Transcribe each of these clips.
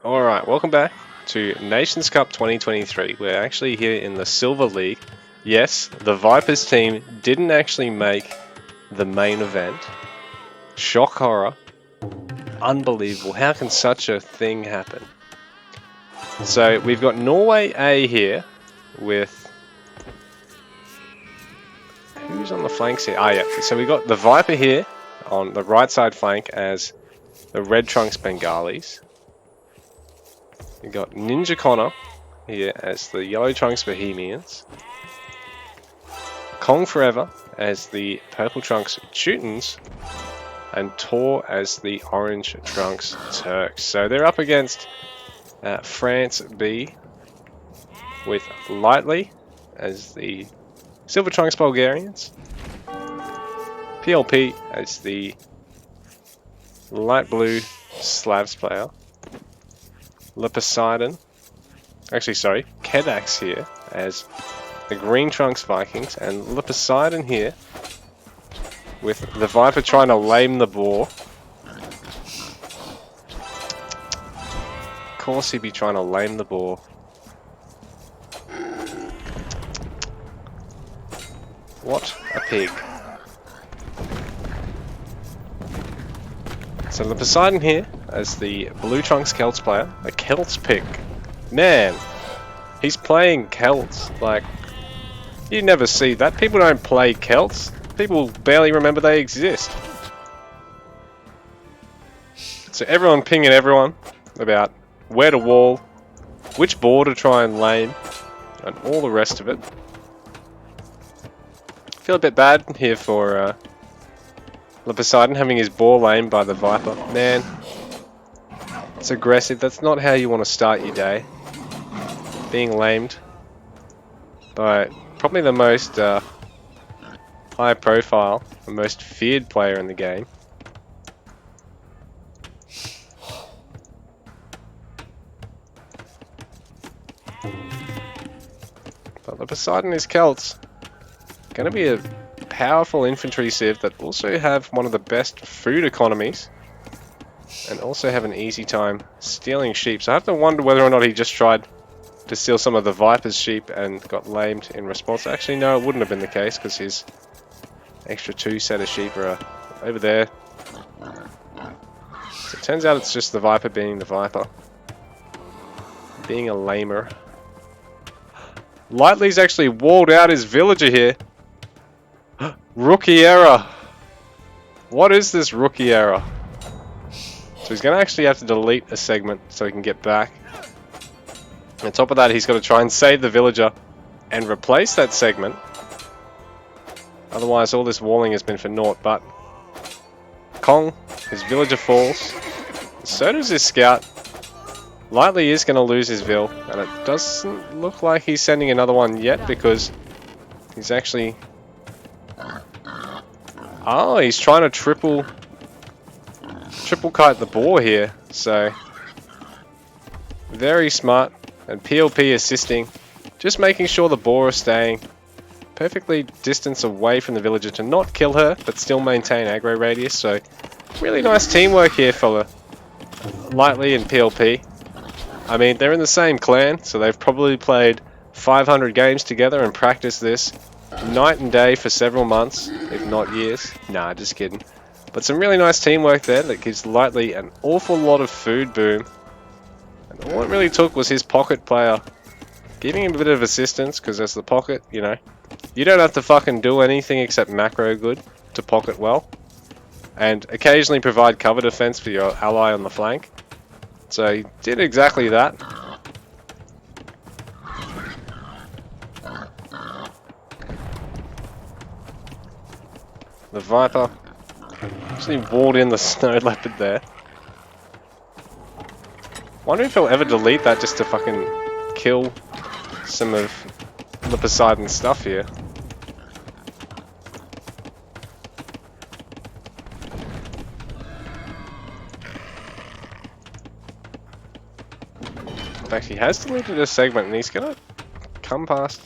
Alright, welcome back to Nations Cup 2023. We're actually here in the Silver League. Yes, the Vipers team didn't actually make the main event. Shock horror. Unbelievable. How can such a thing happen? So we've got Norway A here with... Who's on the flanks here? Ah, yeah. So we've got the Viper here on the right side flank as the Red Trunks Bengalis. We've got Ninja Connor here as the Yellow Trunks Bohemians. Kong Forever as the Purple Trunks Teutons. And Tor as the Orange Trunks Turks. So they're up against France B with Lightly as the Silver Trunks Bulgarians. PLP as the Light Blue Slavs player. Poseidon, actually sorry, Kedax here as the Green Trunks Vikings, and Poseidon here with the Viper trying to lame the boar. Of course he'd be trying to lame the boar. What a pig. So Poseidon here as the Blue Trunks Celts player, a Celts pick. Man, he's playing Celts. Like, you never see that. People don't play Celts. People barely remember they exist. So everyone pinging everyone about where to wall, which boar to try and lame, and all the rest of it. I feel a bit bad here for Poseidon having his boar lamed by the Viper. Man, it's aggressive. That's not how you want to start your day. Being lamed by probably the most high profile, the most feared player in the game. But the Poseidon is Celts. Going to be a powerful infantry civ that also have one of the best food economies and also have an easy time stealing sheep. So I have to wonder whether or not he just tried to steal some of the Viper's sheep and got lamed in response. Actually, no, it wouldn't have been the case because his extra 2 set of sheep are over there. So it turns out it's just the Viper being the Viper. Being a lamer. Lightly's actually walled out his villager here. Rookie error. What is this rookie error? So he's going to actually have to delete a segment so he can get back. On top of that, he's got to try and save the villager and replace that segment. Otherwise, all this walling has been for naught. But Kong, his villager falls. So does his scout. Lightly is going to lose his vill, and it doesn't look like he's sending another one yet because he's actually... Oh, he's trying to triple kite the boar here. So very smart, and PLP assisting, just making sure the boar is staying perfectly distance away from the villager to not kill her, but still maintain aggro radius. So really nice teamwork here for Lightly and PLP. I mean, they're in the same clan, so they've probably played 500 games together and practiced this night and day for several months, if not years. Nah, just kidding. But some really nice teamwork there that gives Lightly an awful lot of food boom. And all it really took was his pocket player giving him a bit of assistance, because as the pocket, you know, you don't have to fucking do anything except macro good to pocket well. And occasionally provide cover defense for your ally on the flank. So he did exactly that. The Viper actually walled in the Snow Leopard there. Wonder if he'll ever delete that just to fucking kill some of the Poseidon stuff here. In fact, he has deleted a segment and he's gonna come past,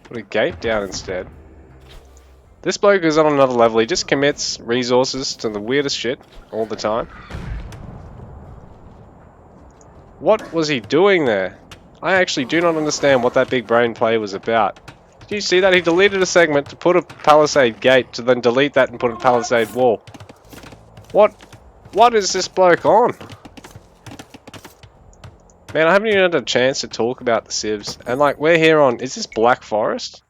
put a gate down instead. This bloke is on another level. He just commits resources to the weirdest shit all the time. What was he doing there? I actually do not understand what that big brain play was about. Did you see that? He deleted a segment to put a palisade gate to then delete that and put a palisade wall. What is this bloke on? Man, I haven't even had a chance to talk about the civs. And like, we're here on, is this Black Forest?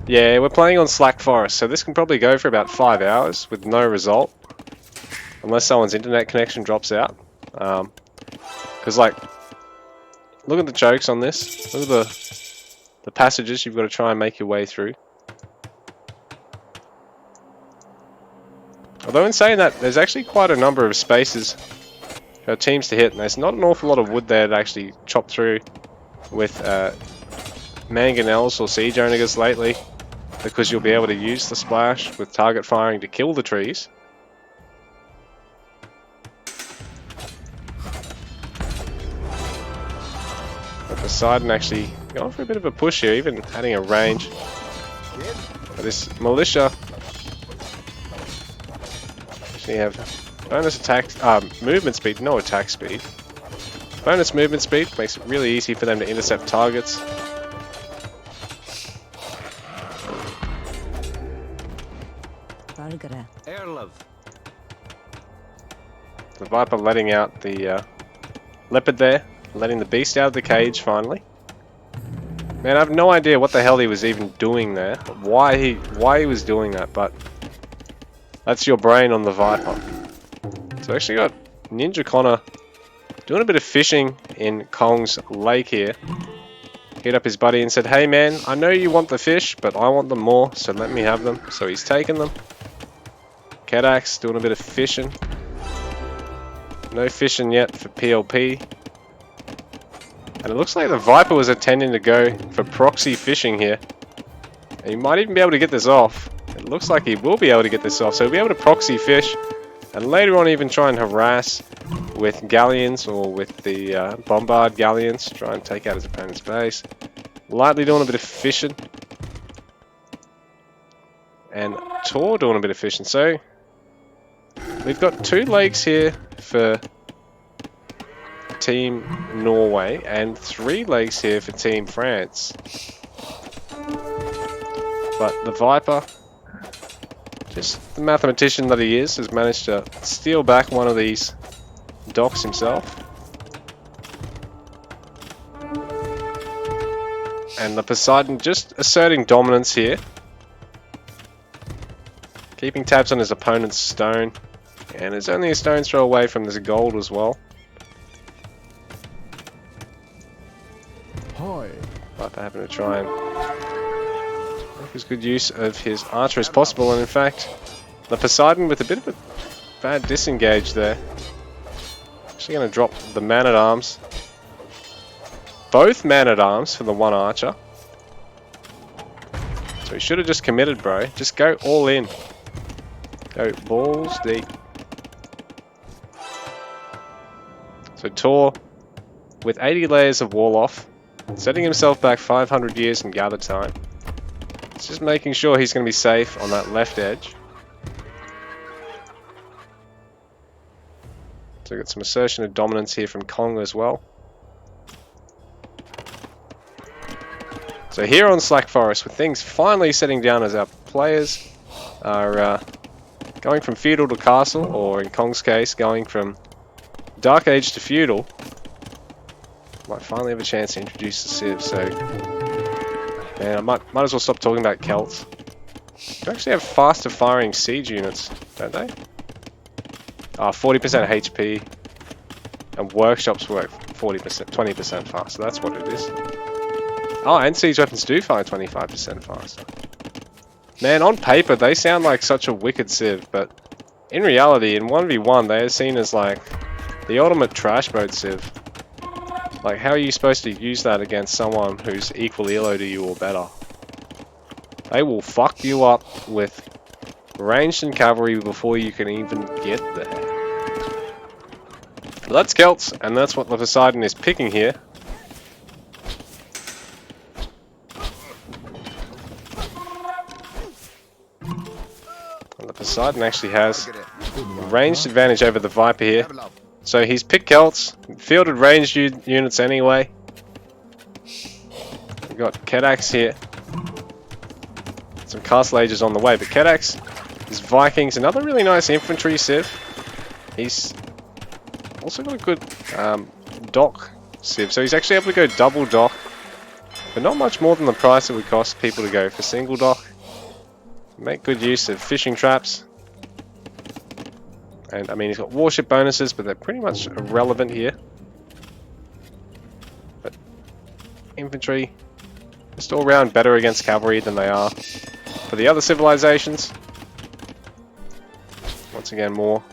Yeah, we're playing on Slack Forest, so this can probably go for about 5 hours with no result. Unless someone's internet connection drops out. Because like, look at the jokes on this. Look at the passages you've got to try and make your way through. Although in saying that, there's actually quite a number of spaces for teams to hit, and there's not an awful lot of wood there to actually chop through with mangonels or siege onagers lately, because you'll be able to use the splash with target firing to kill the trees. But Poseidon actually going for a bit of a push here, even adding a range. But this militia actually have bonus attack, movement speed, no attack speed. Bonus movement speed makes it really easy for them to intercept targets. The Viper letting out the leopard there, letting the beast out of the cage finally. Man, I have no idea what the hell he was even doing there, why he was doing that, but that's your brain on the Viper. So I actually got Ninja Connor doing a bit of fishing in Kong's lake here. Hit up his buddy and said, "Hey man, I know you want the fish, but I want them more, so let me have them." So he's taken them. Kedax doing a bit of fishing. No fishing yet for PLP. And it looks like the Viper was intending to go for proxy fishing here. And he might even be able to get this off. It looks like he will be able to get this off. So he'll be able to proxy fish. And later on even try and harass with galleons or with the bombard galleons. Try and take out his opponent's base. Lightly doing a bit of fishing. And Tor doing a bit of fishing. So we've got 2 lakes here for Team Norway and 3 lakes here for Team France. But the Viper, just the mathematician that he is, has managed to steal back one of these docks himself. And the Poseidon just asserting dominance here. Keeping tabs on his opponent's stone. And it's only a stone's throw away from this gold as well. Viper having to try and make as good use of his archer as possible, and in fact, the Poseidon with a bit of a bad disengage there. Actually going to drop the man-at-arms. Both man-at-arms for the one archer. So he should have just committed, bro. Just go all in. Go balls deep. So Tor, with 80 layers of wall off, setting himself back 500 years in gather time. It's just making sure he's going to be safe on that left edge. So we've got some assertion of dominance here from Kong as well. So here on Slack Forest, with things finally setting down as our players are going from feudal to castle, or in Kong's case, going from Dark Age to feudal. Might finally have a chance to introduce the Civ, so man, I might as well stop talking about Celts. They actually have faster firing siege units, don't they? 40% HP, and workshops work 40%, 20% faster. That's what it is. Oh, and siege weapons do fire 25% faster. Man, on paper they sound like such a wicked Civ, but in reality, in 1v1, they are seen as like the ultimate trash mode Civ. Like, how are you supposed to use that against someone who's equal elo to you or better? They will fuck you up with ranged and cavalry before you can even get there. But that's Celts, and that's what the Poseidon is picking here. And the Poseidon actually has a ranged advantage over the Viper here. So he's picked Celts, fielded ranged units anyway. We've got Kedax here. Some Castle Ages on the way, but Kedax is Vikings, another really nice infantry civ. He's also got a good dock civ, so he's actually able to go double dock, but not much more than the price it would cost people to go for single dock. Make good use of fishing traps. And I mean, he's got warship bonuses, but they're pretty much irrelevant here. But infantry, just all round better against cavalry than they are for the other civilizations. Once again, more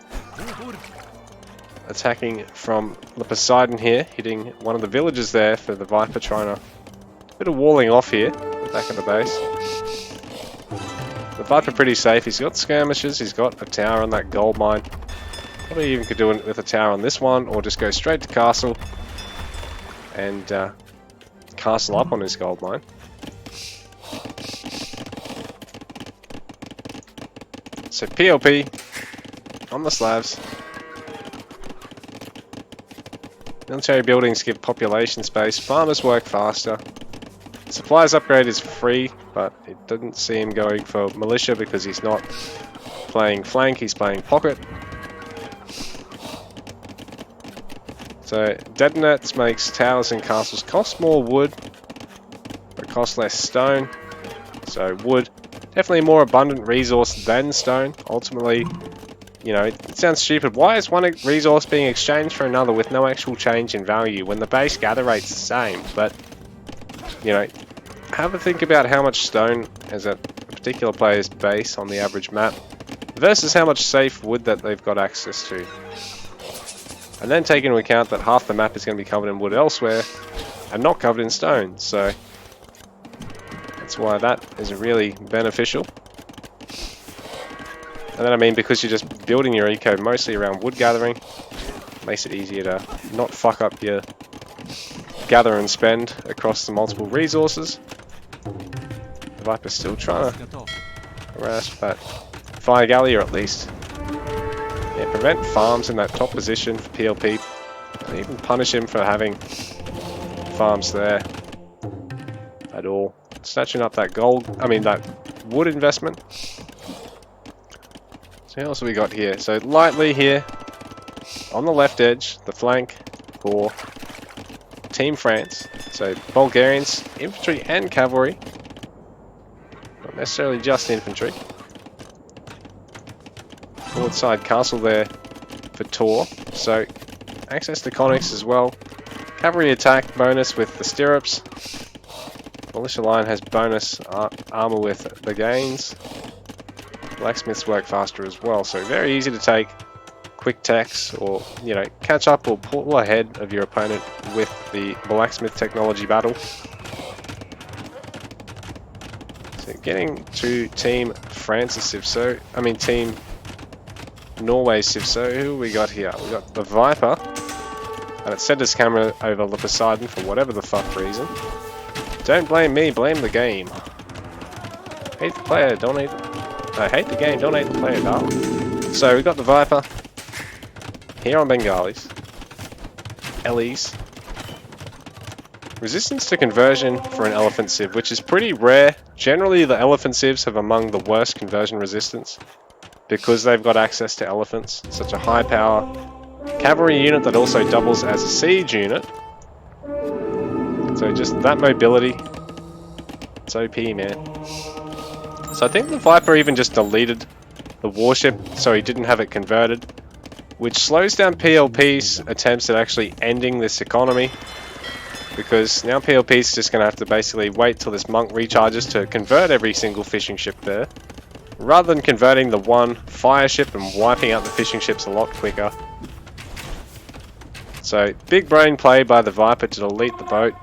attacking from the Poseidon here, hitting one of the villages there for the Viper, trying to a bit of walling off here, back at the base. The Viper pretty safe. He's got skirmishes, he's got a tower on that gold mine. Probably even could do it with a tower on this one, or just go straight to castle and castle up on his gold mine. So PLP on the Slavs. Military buildings give population space, farmers work faster. Supplies upgrade is free, but it doesn't see him going for militia because he's not playing flank, he's playing pocket. So detonates makes towers and castles cost more wood, but cost less stone. So wood, definitely a more abundant resource than stone. Ultimately, you know, it sounds stupid. Why is one resource being exchanged for another with no actual change in value when the base gather rate's the same? But, you know, have a think about how much stone is at a particular player's base on the average map versus how much safe wood that they've got access to. And then take into account that half the map is going to be covered in wood elsewhere and not covered in stone. So that's why that is really beneficial. And then I mean, because you're just building your eco mostly around wood gathering, makes it easier to not fuck up your gather and spend across the multiple resources. The Viper's still trying to harass that fire galley, or at least prevent farms in that top position for PLP, and even punish him for having farms there at all. Snatching up that that wood investment. So what else have we got here? So lightly here, on the left edge, the flank for Team France. So Bulgarians, infantry and cavalry. Not necessarily just infantry. Forward side castle there for Tor. So access to conics as well. Cavalry attack bonus with the stirrups. Militia line has bonus armor with the gains. Blacksmiths work faster as well, so very easy to take quick techs, or you know, catch up or pull ahead of your opponent with the blacksmith technology battle. So getting to Team France's civ, so I mean Team Norway's civ. So who we got here? We got the Viper, and it sent its camera over the Poseidon for whatever the fuck reason. Don't blame me, blame the game. Hate the player, don't hate I hate the game, don't hate the player, darling. So we got the Viper here on Bengalis. Ellies. Resistance to conversion for an elephant civ, which is pretty rare. Generally the elephant civs have among the worst conversion resistance because they've got access to elephants. Such a high power cavalry unit that also doubles as a siege unit. So just that mobility, it's OP, man. So I think the Viper even just deleted the warship so he didn't have it converted, which slows down PLP's attempts at actually ending this economy, because now PLP's just going to have to basically wait till this monk recharges to convert every single fishing ship there, rather than converting the one fire ship and wiping out the fishing ships a lot quicker. So big brain play by the Viper to delete the boat.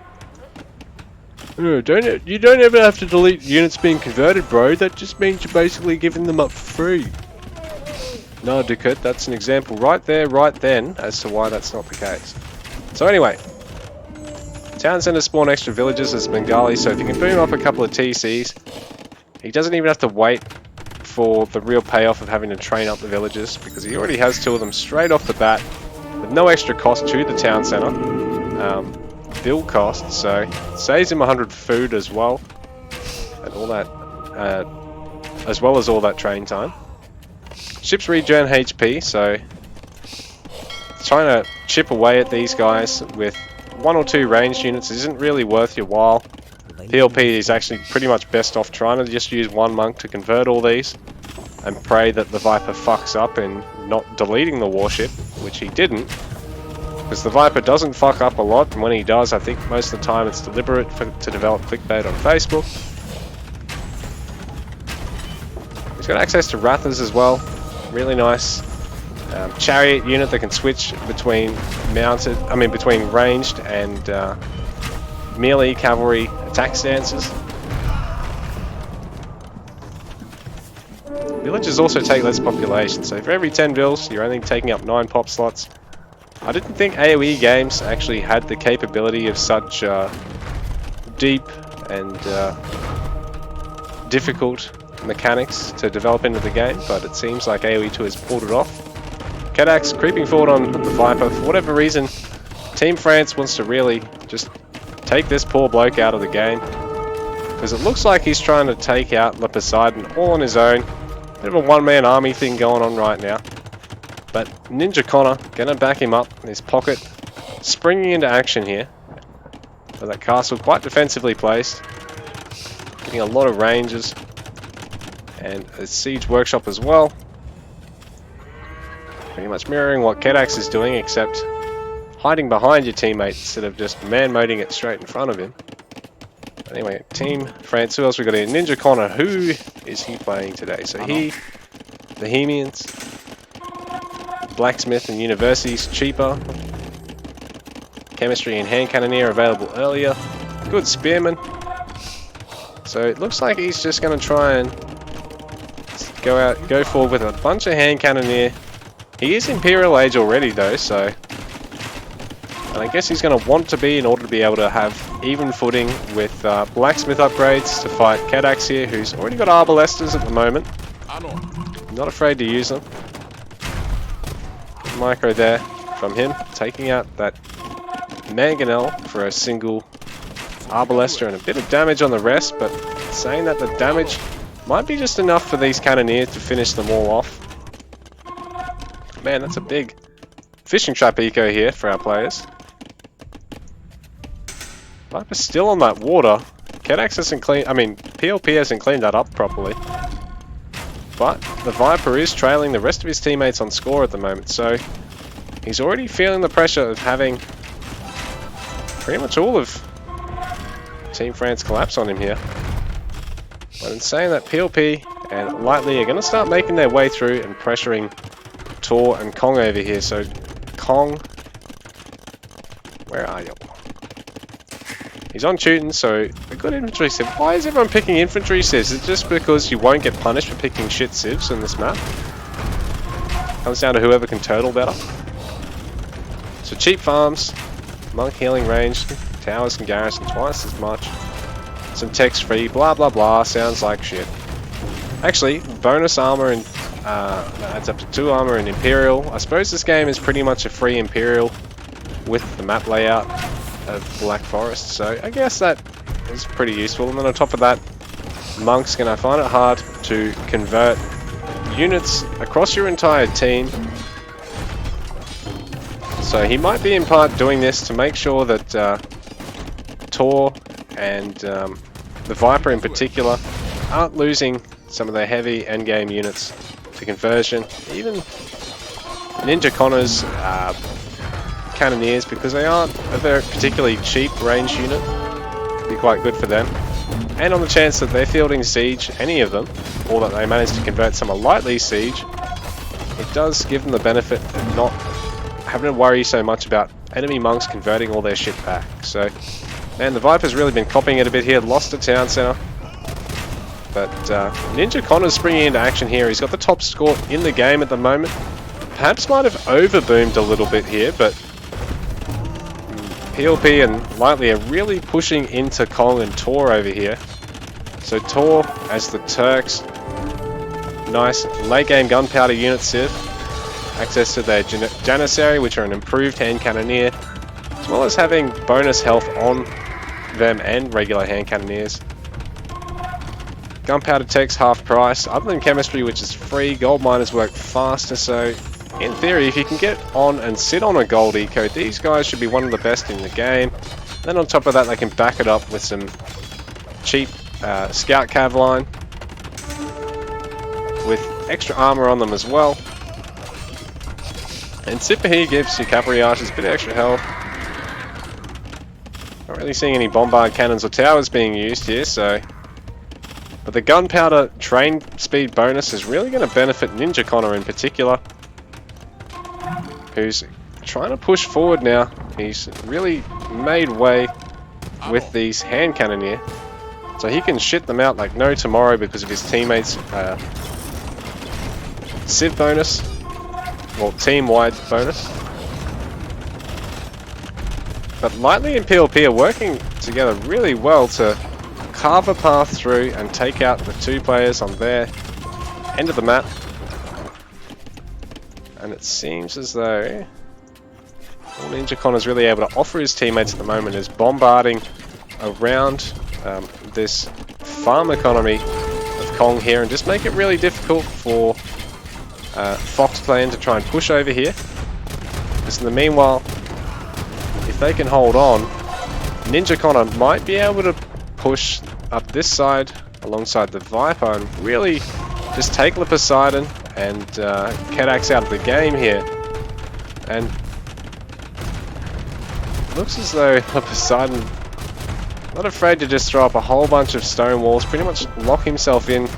You don't ever have to delete units being converted, bro. That just means you're basically giving them up for free. No, Ducat, that's an example right there, right then, as to why that's not the case. So anyway, town centre spawn extra villages as Bengali, so if you can boom up a couple of TCs, he doesn't even have to wait for the real payoff of having to train up the villages, because he already has two of them straight off the bat. with no extra cost to the town centre. Build cost, so it saves him 100 food as well, and all that, as well as all that train time. Ships regen HP, so trying to chip away at these guys with 1 or 2 ranged units isn't really worth your while. PLP is actually pretty much best off trying to just use 1 monk to convert all these and pray that the Viper fucks up and not deleting the warship, which he didn't. Because the Viper doesn't fuck up a lot, and when he does, I think most of the time it's deliberate to develop clickbait on Facebook. He's got access to Rathers as well, really nice. Chariot unit that can switch between between ranged and melee cavalry attack stances. Villages also take less population, so for every 10 vills, you're only taking up 9 pop slots. I didn't think AoE games actually had the capability of such deep and difficult mechanics to develop into the game, but it seems like AoE 2 has pulled it off. Kedax creeping forward on the Viper. For whatever reason, Team France wants to really just take this poor bloke out of the game, because it looks like he's trying to take out Le Poseidon all on his own. Bit of a one-man army thing going on right now. But Ninja Connor gonna back him up in his pocket, springing into action here. So that castle quite defensively placed, getting a lot of ranges, and a siege workshop as well. Pretty much mirroring what Kedax is doing, except hiding behind your teammate instead of just man-moding it straight in front of him. Anyway, Team France, who else we got here? Ninja Connor, who is he playing today? So he, Bohemians, Blacksmith and University's cheaper. Chemistry and Hand Cannoneer available earlier. Good Spearman. So it looks like he's just going to try and go forward with a bunch of Hand Cannoneer. He is Imperial Age already though, so... And I guess he's going to want to be in order to be able to have even footing with Blacksmith upgrades to fight Kedax here, who's already got Arbalesters at the moment. Not afraid to use them. Micro there from him, taking out that Mangonel for a single Arbalester and a bit of damage on the rest, but saying that the damage might be just enough for these Cannoneers to finish them all off. Man, that's a big fishing trap eco here for our players. Viper's still on that water. Kedax hasn't PLP hasn't cleaned that up properly. But the Viper is trailing the rest of his teammates on score at the moment, so he's already feeling the pressure of having pretty much all of Team France collapse on him here. But in saying that, PLP and Lightly are going to start making their way through and pressuring Tor and Kong over here. So Kong, where are you? He's on Teuton, so a good infantry civ. Why is everyone picking infantry civs? Is it just because you won't get punished for picking shit civs in this map? Comes down to whoever can turtle better. So cheap farms, monk healing range, towers can garrison twice as much. Some text free, blah blah blah, sounds like shit. Actually, bonus armor and adds up to 2 armor and Imperial. I suppose this game is pretty much a free Imperial with the map layout of Black Forest, so I guess that is pretty useful. And then on top of that, Monk's gonna find it hard to convert units across your entire team. So he might be in part doing this to make sure that Tor and the Viper in particular aren't losing some of their heavy endgame units to conversion. Even Ninja Connor's Cannoneers, because they aren't a very particularly cheap range unit, be quite good for them. And on the chance that they're fielding siege, any of them, or that they manage to convert some of Lightly's siege, it does give them the benefit of not having to worry so much about enemy monks converting all their shit back. So, man, the Viper's really been copying it a bit here, lost to town center. But Ninja Connor's springing into action here. He's got the top score in the game at the moment. Perhaps might have overboomed a little bit here, but PLP and Lightly are really pushing into Kong and Tor over here. So Tor as the Turks, nice late game gunpowder unit civ. access to their Janissary, which are an improved hand cannoneer, as well as having bonus health on them and regular hand cannoneers. Gunpowder takes half price, other than chemistry, which is free. Gold miners work faster, so in theory, if you can get on and sit on a gold eco, these guys should be one of the best in the game. Then on top of that, they can back it up with some cheap scout cav line with extra armor on them as well. And Sipper here gives your cavalry archers a bit of extra health. Not really seeing any bombard cannons or towers being used here, so... But the gunpowder train speed bonus is really going to benefit Ninja Connor in particular, who's trying to push forward now. He's really made way with these hand cannoneer, so he can shit them out like no tomorrow because of his teammates' civ bonus, well, team-wide bonus. But Lightly and PLP are working together really well to carve a path through and take out the two players on their end of the map. And it seems as though all Ninja Connor's really able to offer his teammates at the moment is bombarding around this farm economy of Kong here, and just make it really difficult for Fox Clan to try and push over here. Because in the meanwhile, if they can hold on, Ninja Connor might be able to push up this side alongside the Viper and really just take Poseidon and Kedax out of the game here. And it looks as though Poseidon not afraid to just throw up a whole bunch of stone walls, pretty much lock himself in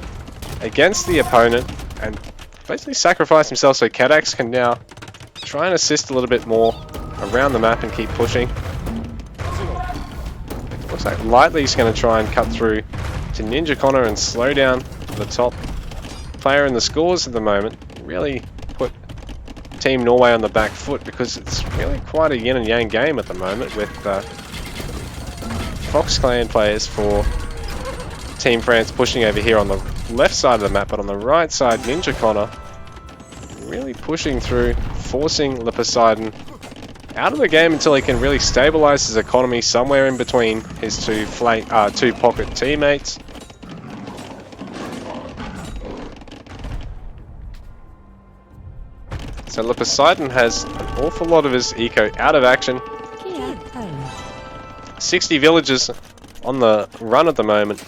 against the opponent and basically sacrifice himself so Kedax can now try and assist a little bit more around the map and keep pushing. Looks like Lightly's going to try and cut through to Ninja Connor and slow down the top player in the scores at the moment. Really put Team Norway on the back foot, because it's really quite a yin and yang game at the moment with Fox Clan players for Team France pushing over here on the left side of the map, but on the right side Ninja Connor really pushing through, forcing Poseidon out of the game until he can really stabilize his economy somewhere in between his two pocket teammates. So Poseidon has an awful lot of his eco out of action. 60 villagers on the run at the moment.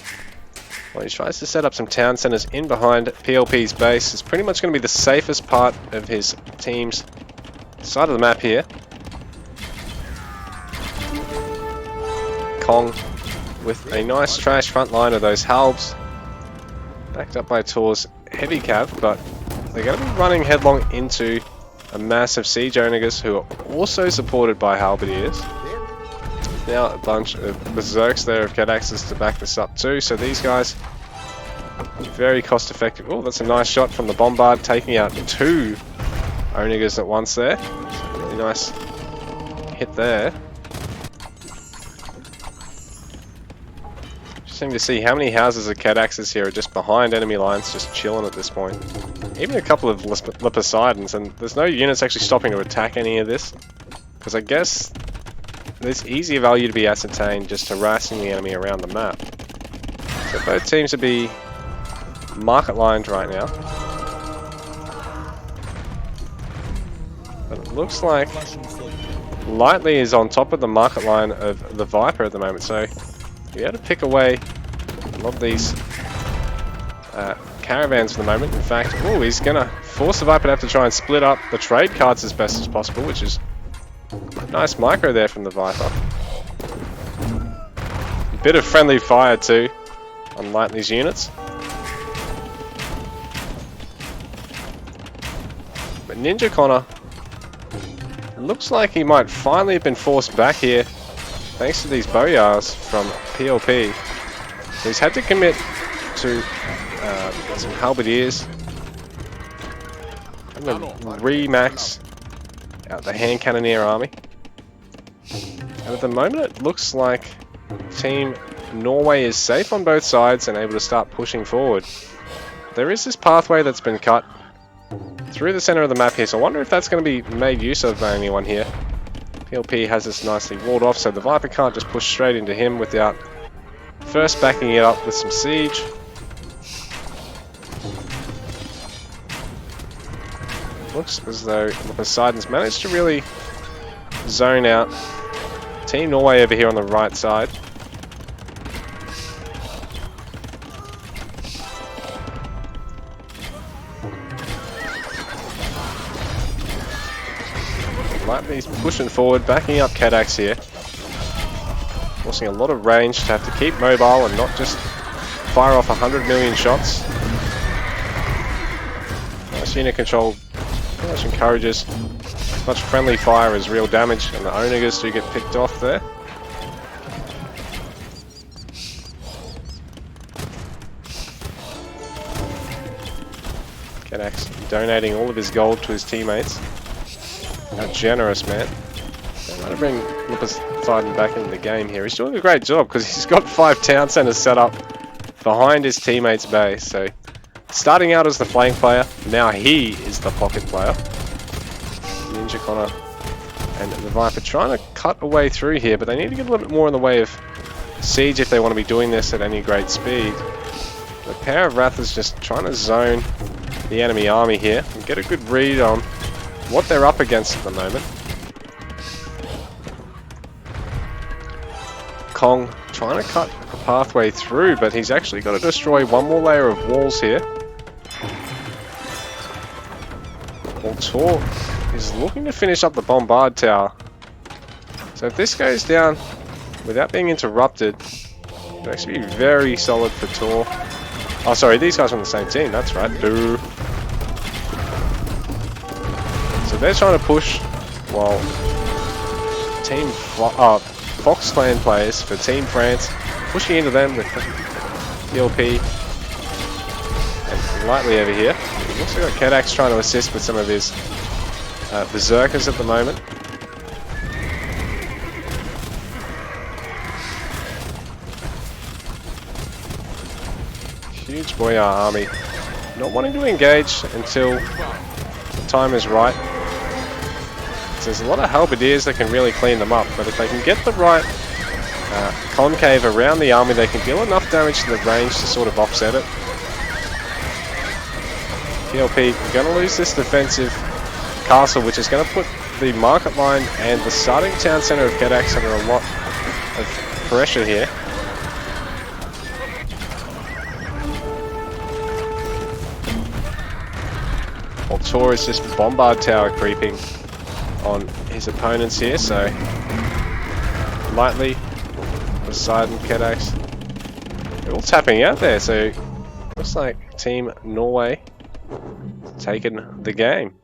Well, he tries to set up some town centers in behind PLP's base. It's pretty much going to be the safest part of his team's side of the map here. Kong with a nice trash front line of those halbs, backed up by Tor's heavy cav, but they're going to be running headlong into a massive siege onagers who are also supported by halberdiers. Now a bunch of berserks there of Kedaxes to back this up too, so these guys very cost effective. Oh, that's a nice shot from the bombard, taking out two onagers at once there. Really nice hit there. Interesting to see how many houses of Kedaxes here are just behind enemy lines, just chilling at this point. Even a couple of Poseidons, and there's no units actually stopping to attack any of this, because I guess there's easier value to be ascertained just harassing the enemy around the map. So both teams to be market lined right now. But it looks like Lightly is on top of the market line of the Viper at the moment, so you're able to pick away a lot of these caravans for the moment. In fact, oh, he's going to force the Viper to have to try and split up the trade cards as best as possible, which is a nice micro there from the Viper. A bit of friendly fire too on Lightly's units. But Ninja Connor, it looks like he might finally have been forced back here thanks to these bowjars from PLP. So he's had to commit to some halberdiers and re-max out the hand cannoneer army. And at the moment it looks like Team Norway is safe on both sides and able to start pushing forward. There is this pathway that's been cut through the center of the map here, so I wonder if that's going to be made use of by anyone here. PLP has this nicely walled off, so the Viper can't just push straight into him without first backing it up with some siege. Looks as though Poseidon's managed to really zone out Team Norway over here on the right side. Lightly's pushing forward, backing up Kadax here. Forcing a lot of range to have to keep mobile and not just fire off 100 million shots. Nice unit control pretty much encourages as much friendly fire as real damage, and the Onagers do get picked off there. Kadax donating all of his gold to his teammates. How generous, man. They might bring Poseidon back into the game here. He's doing a great job because he's got 5 town centers set up behind his teammate's base. So, starting out as the flank player, now he is the pocket player. Ninja Connor and the Viper trying to cut a way through here, but they need to get a little bit more in the way of siege if they want to be doing this at any great speed. The pair of Wrathers just trying to zone the enemy army here and get a good read on what they're up against at the moment. Kong trying to cut a pathway through, but he's actually got to destroy one more layer of walls here. Tor is looking to finish up the bombard tower. So if this goes down without being interrupted, it'll actually be very solid for Tor. Oh, sorry, these guys are on the same team, that's right. Duh. So they're trying to push while Team Fox Clan players for Team France pushing into them with PLP and Lightly over here. We've also got Kadax trying to assist with some of his Berserkers at the moment. Huge Boyar army not wanting to engage until the time is right. There's a lot of halberdiers that can really clean them up, but if they can get the right concave around the army, they can deal enough damage to the range to sort of offset it. PLP going to lose this defensive castle, which is going to put the market line and the starting town centre of Kadax under a lot of pressure here. While Tor is just bombard tower creeping on his opponents here, so Lightly, Poseidon, Kadax, they're all tapping out there, so looks like Team Norway taking the game.